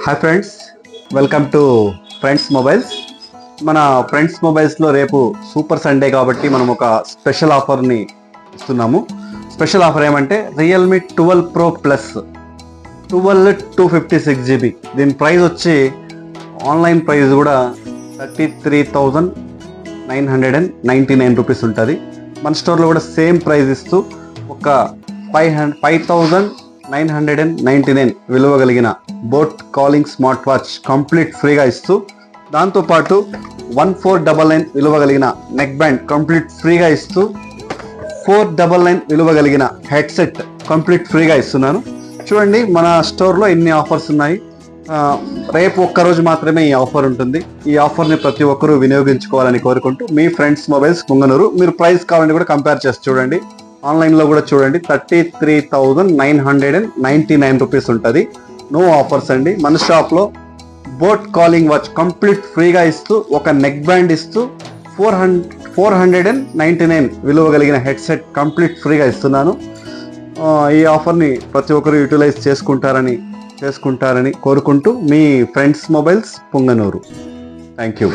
Hi friends, welcome to friends mobiles. మన friends మొబైల్స్లో రేపు super Sunday కాబట్టి మనం ఒక స్పెషల్ ఆఫర్ని ఇస్తున్నాము. స్పెషల్ ఆఫర్ ఏమంటే రియల్మీ 12 Pro Plus 256GB. దీని ప్రైస్ వచ్చి ఆన్లైన్ ప్రైస్ కూడా 33,999 రూపీస్ ఉంటుంది. మన స్టోర్లో కూడా సేమ్ ప్రైస్ ఇస్తూ ఒక 5,999 విలువ కలిగిన boat calling smart watch complete ఫ్రీగా ఇస్తూ, దాంతోపాటు 1499 విలువ కలిగిన నెక్ బ్యాండ్ కంప్లీట్ ఫ్రీగా ఇస్తూ, 499 విలువ కలిగిన హెడ్సెట్ కంప్లీట్ ఫ్రీగా ఇస్తున్నాను. చూడండి, మన స్టోర్లో ఇన్ని ఆఫర్స్ ఉన్నాయి. రేపు ఒక్కరోజు మాత్రమే ఈ ఆఫర్ ఉంటుంది. ఈ ఆఫర్ని ప్రతి ఒక్కరూ వినియోగించుకోవాలని కోరుకుంటూ మీ ఫ్రెండ్స్ మొబైల్స్ పుంగనూరు. మీరు ప్రైస్ కావాలని కూడా కంపేర్ చేసి చూడండి, ఆన్లైన్లో కూడా చూడండి. 33,999 రూపీస్ ఉంటుంది. నో ఆఫర్స్ అండి. మన షాప్లో బోట్ కాలింగ్ వాచ్ కంప్లీట్ ఫ్రీగా ఇస్తూ, ఒక నెక్ బ్యాండ్ ఇస్తూ, 499 విలువ కలిగిన హెడ్సెట్ కంప్లీట్ ఫ్రీగా ఇస్తున్నాను. ఈ ఆఫర్ని ప్రతి ఒక్కరు యూటిలైజ్ చేసుకుంటారని కోరుకుంటూ మీ friends mobiles Punganur. Thank you.